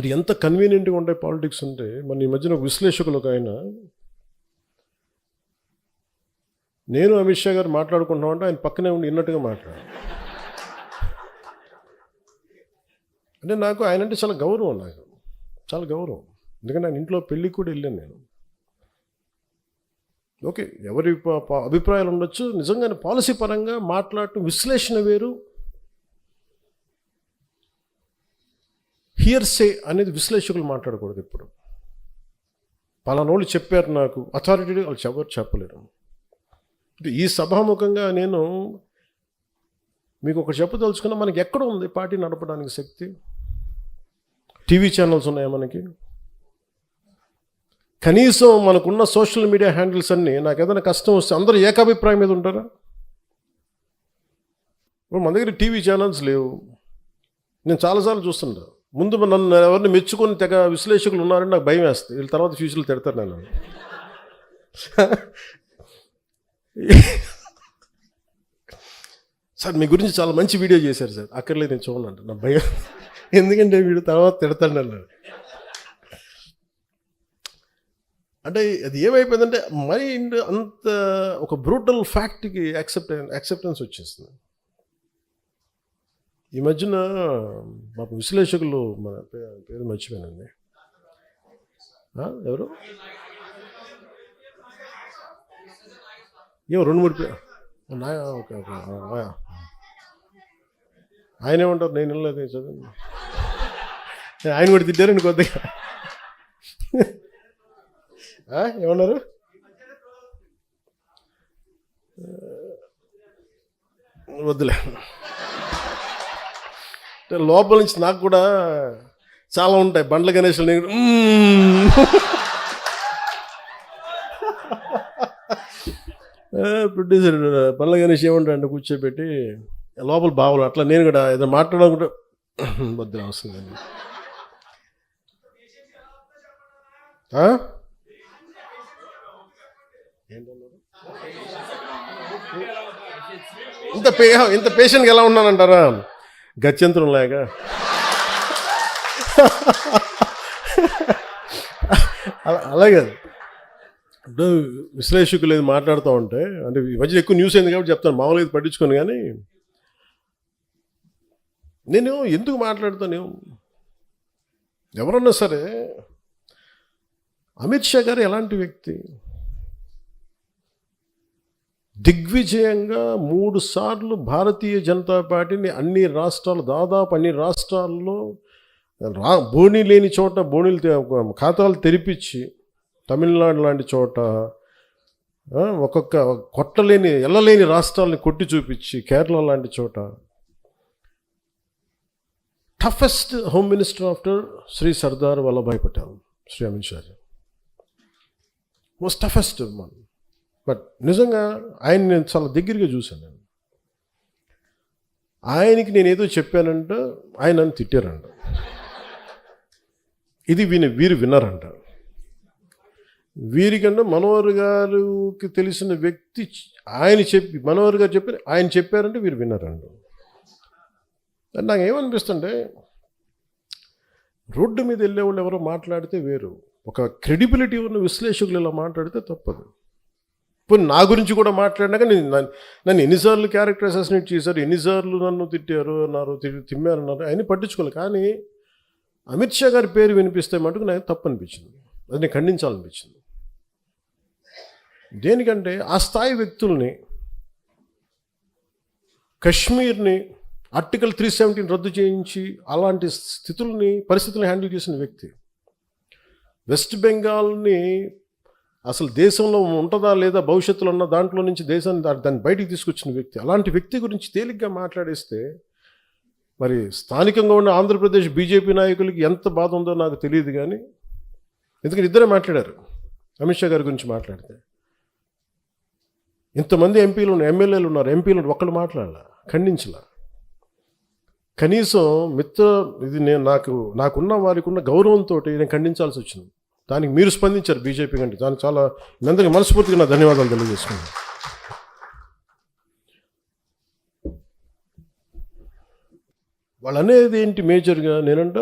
అది ఎంత కన్వీనియంట్గా ఉంటాయి పాలిటిక్స్ అంటే, మన ఈ మధ్యన ఒక విశ్లేషకులు ఒక ఆయన, నేను అమిత్ షా గారు మాట్లాడుకుంటున్నామంటే ఆయన పక్కనే ఉండి విన్నట్టుగా మాట్లాడారు. అంటే నాకు ఆయన అంటే చాలా గౌరవం, నాకు చాలా గౌరవం. ఎందుకంటే ఆయన ఇంట్లో పెళ్ళికి కూడా వెళ్ళాను నేను. ఓకే, ఎవరి అభిప్రాయాలు ఉండొచ్చు, నిజంగానే పాలసీ పరంగా మాట్లాడటం విశ్లేషణ వేరు, హియర్సే అనేది విశ్లేషకులు మాట్లాడకూడదు. ఇప్పుడు పలానోళ్ళు చెప్పారు నాకు, అథారిటీ వాళ్ళు ఎవరు చెప్పలేరు. ఈ సభాముఖంగా నేను మీకు ఒకటి చెప్పదలుచుకున్నా, మనకి ఎక్కడ ఉంది పార్టీ నడపడానికి శక్తి? టీవీ ఛానల్స్ ఉన్నాయా మనకి? కనీసం మనకున్న సోషల్ మీడియా హ్యాండిల్స్ అన్నీ, నాకు ఏదైనా కష్టం వస్తే అందరూ ఏకాభిప్రాయం మీద ఉంటారా? మన దగ్గర టీవీ ఛానల్స్ లేవు. నేను చాలాసార్లు చూస్తుంటా, ముందు నన్ను ఎవరిని మెచ్చుకొని తెగ విశ్లేషకులు ఉన్నారని నాకు భయం వేస్తుంది. వీళ్ళ తర్వాత ఫ్యూచర్లు తిడతారు నేను. సార్ మీ గురించి చాలా మంచి వీడియో చేశారు సార్, అక్కర్లేదు నేను చూడండి నా భయం, ఎందుకంటే వీడు తర్వాత తిడతాడు అన్నాడు. అంటే అది ఏమైపోయిందంటే మైండ్ అంత ఒక బ్రూటల్ ఫ్యాక్ట్కి యాక్సెప్టెన్స్ వచ్చేస్తుంది. ఈ మధ్యన మా విశ్లేషకులు, మన పేరు మర్చిపోయానండి, ఎవరు ఏమో 2-3 పేరు, ఓకే ఓకే, ఆయన ఏమంటారు, నేను వెళ్ళలేదు చదువు, ఆయన కూడా తిట్టారండి కొద్దిగా. ఏమన్నారు? వద్దులే, లోపల నుంచి నాకు కూడా చాలా ఉంటాయి. బండ్ల గణేష్లు నేను ప్రొడ్యూసర్ బండ్ల గణేష్ ఏమంటాడు కూర్చోబెట్టి లోపల బావులు, అట్లా నేను కూడా ఏదో మాట్లాడాలనుకుంటే వద్దులే వస్తుందండి. ఇంత పేషెంట్గా ఎలా ఉన్నానంటారా? గత్యంతరం లేక. అలాగే ఇప్పుడు విశ్లేషకులు ఏది మాట్లాడుతూ ఉంటే, అంటే ఈ మధ్య ఎక్కువ న్యూస్ అయింది కాబట్టి చెప్తాను, మామూలుగా ఇది పట్టించుకోను. కానీ నేను ఎందుకు మాట్లాడుతాను, ఎవరన్నా సరే, అమిత్ షా గారు ఎలాంటి వ్యక్తి? దిగ్విజయంగా 3 సార్లు భారతీయ జనతా పార్టీని అన్ని రాష్ట్రాలు, దాదాపు అన్ని రాష్ట్రాల్లో బోణీ లేని చోట బోణీలు ఖాతాలు తెరిపించి, తమిళనాడు లాంటి చోట ఒక్కొక్క ఎల్లలేని రాష్ట్రాలని కొట్టి చూపించి, కేరళ లాంటి చోట toughest home minister after Shri Sardar Vallabhbhai Patel, Shri Amit Shah was toughest one. But నిజంగా ఆయన నేను చాలా దగ్గరగా చూశాను. నేను ఆయనకి నేను ఏదో చెప్పానంట, ఆయన నన్ను తిట్టారంట. ఇది వీరు విన్నారంట. వీరికన్నా మనోహర్ గారికి తెలిసిన వ్యక్తి మనోహర్ గారు చెప్పి ఆయన చెప్పారంటే వీరు విన్నారంట. నాకు ఏమనిపిస్తుంటే, రోడ్డు మీద వెళ్ళేవాళ్ళు ఎవరో మాట్లాడితే వేరు, ఒక క్రెడిబిలిటీ ఉన్న విశ్లేషకులు ఇలా మాట్లాడితే తప్పదు. ఇప్పుడు నా గురించి కూడా మాట్లాడినాక నన్ను ఎన్నిసార్లు క్యారెక్టర్ అసాసినేట్ చేశారు, ఎన్నిసార్లు నన్ను తిట్టారు అన్నారు, తిమ్మారన్నారు, అవన్నీ పట్టించుకోవాలి. కానీ అమిత్ షా గారి పేరు వినిపిస్తే మటుకు నాకు తప్పు అనిపించింది, అది నేను ఖండించాలనిపించింది. దేనికంటే ఆ స్థాయి వ్యక్తుల్ని, కశ్మీర్ని ఆర్టికల్ 317 రద్దు చేయించి అలాంటి పరిస్థితుల్ని హ్యాండిల్ చేసిన వ్యక్తి, వెస్ట్ బెంగాల్ని అసలు దేశంలో ఉంటుందా లేదా భవిష్యత్తులో ఉన్న దాంట్లో నుంచి దేశాన్ని దాన్ని బయటికి తీసుకొచ్చిన వ్యక్తి, అలాంటి వ్యక్తి గురించి తేలిగ్గా మాట్లాడేస్తే మరి స్థానికంగా ఉన్న ఆంధ్రప్రదేశ్ బీజేపీ నాయకులకి ఎంత బాధ ఉందో నాకు తెలియదు. కానీ ఎందుకంటే ఇద్దరే మాట్లాడారు అమిత్ షా గారి గురించి మాట్లాడితే. ఇంతమంది ఎమ్మెల్యేలు ఉన్నారు, ఎంపీలు ఒక్కళ్ళు మాట్లాడాల, ఖండించలా. కనీసం ఇది నాకున్న వారికి ఉన్న గౌరవంతో నేను ఖండించాల్సి వచ్చింది. దానికి మీరు స్పందించారు బీజేపీ కంటే, దానికి చాలా అందరికీ మనస్ఫూర్తిగా నా ధన్యవాదాలు తెలియజేసుకున్నాను. వాళ్ళు అనేది ఏంటి మేజర్గా, నేనంట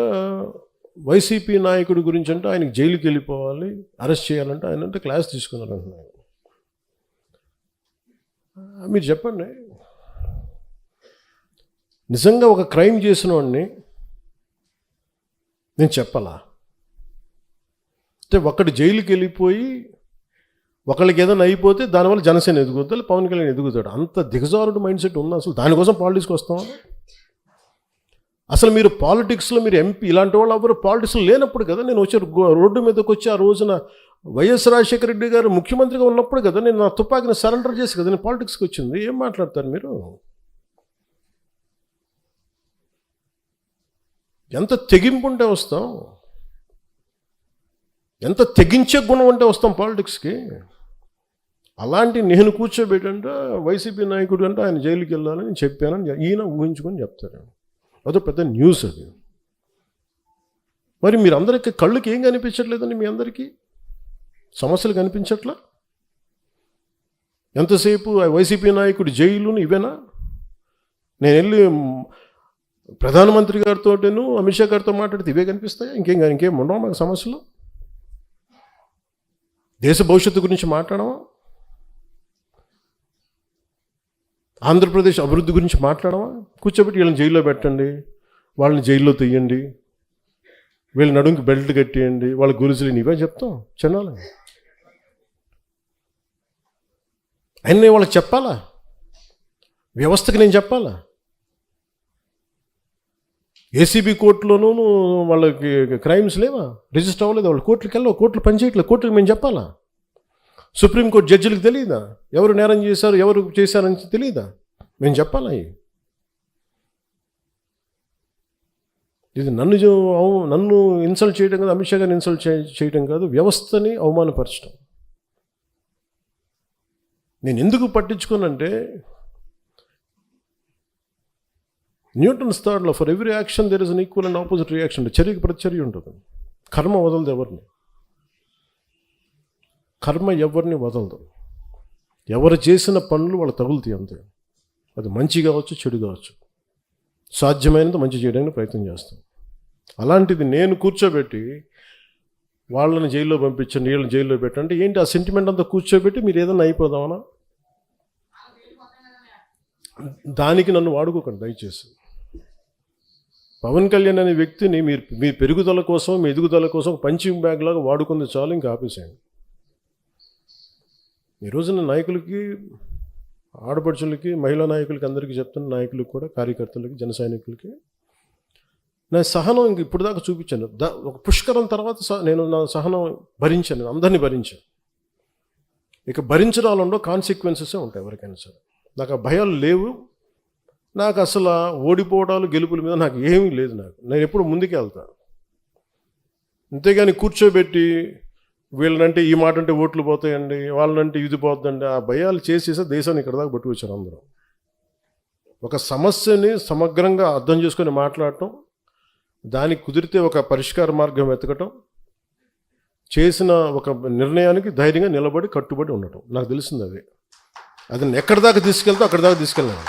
వైసీపీ నాయకుడి గురించి అంటే ఆయనకి జైలుకి వెళ్ళిపోవాలి, అరెస్ట్ చేయాలంటే ఆయన అంటే క్లాస్ తీసుకున్నారు అంటున్నారు. మీరు చెప్పండి, నిజంగా ఒక క్రైమ్ చేసిన వాడిని నేను చెప్పాలా? అంటే ఒకటి జైలుకి వెళ్ళిపోయి ఒకళ్ళకి ఏదైనా అయిపోతే దానివల్ల జనసేన ఎదుగుతాడు, పవన్ కళ్యాణ్ ఎదుగుతాడు. అంత దిగజారుడు మైండ్ సెట్ ఉంది. అసలు దానికోసం పాలిటిక్స్కి వస్తామా? అసలు మీరు పాలిటిక్స్లో మీరు ఎంపీ ఇలాంటి వాళ్ళు ఎవరు పాలిటిక్స్లో లేనప్పుడు కదా నేను వచ్చి రోడ్డు మీదకి వచ్చి ఆ రోజున వైఎస్ రాజశేఖర రెడ్డి గారు ముఖ్యమంత్రిగా ఉన్నప్పుడు కదా నేను నా తుపాకీని సరెండర్ చేసి కదా నేను పాలిటిక్స్కి వచ్చింది. ఏం మాట్లాడతారు మీరు? ఎంత తెగింపు ఉంటే వస్తాం, ఎంత తెగించే గుణం ఉంటే వస్తాం పాలిటిక్స్కి. అలాంటి నేను కూర్చోబెట్టంటే వైసీపీ నాయకుడు అంటే ఆయన జైలుకి వెళ్ళాలని చెప్పానని ఈయన ఊహించుకొని చెప్తారు. అదో పెద్ద న్యూస్ అది. మరి మీరు అందరికీ కళ్ళకి ఏం కనిపించట్లేదండి? మీ అందరికీ సమస్యలు కనిపించట్లా? ఎంతసేపు వైసీపీ నాయకుడు జైలును ఇవేనా? నేను వెళ్ళి ప్రధానమంత్రి గారితోటేను అమిత్ షా గారితో మాట్లాడితే ఇవే కనిపిస్తాయా? ఇంకేం ఉండవు మాకు సమస్యలు? దేశ భవిష్యత్తు గురించి మాట్లాడమా? ఆంధ్రప్రదేశ్ అభివృద్ధి గురించి మాట్లాడమా? కూర్చోబెట్టి వీళ్ళని జైల్లో పెట్టండి, వాళ్ళని జైల్లో తీయండి, వీళ్ళ నడుంకి బెల్ట్ కట్టేయండి, వాళ్ళ గురుసులు ఇవే చెప్తాం చిన్నాలి. అయినా వాళ్ళకి చెప్పాలా? వ్యవస్థకి నేను చెప్పాలా? ఏసీబీ కోర్టులోనూ వాళ్ళకి క్రైమ్స్ లేవా? రిజిస్టర్ అవ్వలేదు, వాళ్ళు కోర్టులకు వెళ్ళవు, కోర్టులు పనిచేయట్లేదు, కోర్టులకు మేము చెప్పాలా? సుప్రీంకోర్టు జడ్జిలకు తెలియదా ఎవరు నేరం చేశారు, ఎవరు చేశారని తెలియదా? మేము చెప్పాలా? ఇది నన్ను ఇన్సల్ట్ చేయడం కాదు, అమిత్ షా గారిని ఇన్సల్ట్ చేయడం కాదు, వ్యవస్థని అవమానపరచడం. నేను ఎందుకు పట్టించుకోనంటే Newton's third law, for every action there is an equal and opposite reaction. చర్యకి ప్రతిచర్య ఉంటుంది. కర్మ వదలదు ఎవరిని, కర్మ ఎవరిని వదలదు. ఎవరు చేసిన పనులు వాళ్ళు తగులుతాయి అంతే. అది మంచి కావచ్చు, చెడు కావచ్చు. సాధ్యమైనంత మంచి చేయడానికి ప్రయత్నం చేస్తాం. అలాంటిది నేను కూర్చోబెట్టి వాళ్ళని జైల్లో పంపించండి, వీళ్ళని జైల్లో పెట్టండి ఏంటి? ఆ సెంటిమెంట్ అంతా కూర్చోబెట్టి మీరు ఏదైనా అయిపోదామనా? దానికి నన్ను వాడుకోకండి దయచేసి. పవన్ కళ్యాణ్ అనే వ్యక్తిని మీ పెరుగుదల కోసం, మీ ఎదుగుదల కోసం పంచింగ్ బ్యాగ్ లాగా వాడుకుంది చాలు, ఇంకా ఆపేసేయండి. ఈ రోజున నాయకులకి, ఆడపడుచులకి, మహిళా నాయకులకి, అందరికీ చెప్తున్న నాయకులకు కూడా, కార్యకర్తలకి, జన సైనికులకి నా సహనం ఇంక ఇప్పుడు దాకా చూపించాను. ఒక పుష్కరం తర్వాత నేను నా సహనం భరించాను, నేను అందరినీ భరించాను. ఇక భరించడాలలో కాన్సిక్వెన్సెసే ఉంటాయి ఎవరికైనా సరే. నాకు ఆ భయాలు లేవు. నాకు అసలు ఓడిపోవడాలు, గెలుపుల మీద నాకు ఏమీ లేదు. నేను ఎప్పుడు ముందుకే వెళ్తాను. అంతేగాని కూర్చోబెట్టి వీళ్ళనంటే ఈ మాట అంటే ఓట్లు పోతాయండి, వాళ్ళనంటే ఇది పోతుందండి, ఆ భయాలు చేసేసే దేశాన్ని ఇక్కడ దాకా పట్టుకొచ్చారు అందరూ. ఒక సమస్యని సమగ్రంగా అర్థం చేసుకొని మాట్లాడటం, దానికి కుదిరితే ఒక పరిష్కార మార్గం వెతకటం, చేసిన ఒక నిర్ణయానికి ధైర్యంగా నిలబడి కట్టుబడి ఉండటం. నాకు తెలిసింది అది. అది ఎక్కడి దాకా తీసుకెళ్తే అక్కడి దాకా తీసుకెళ్ళాను.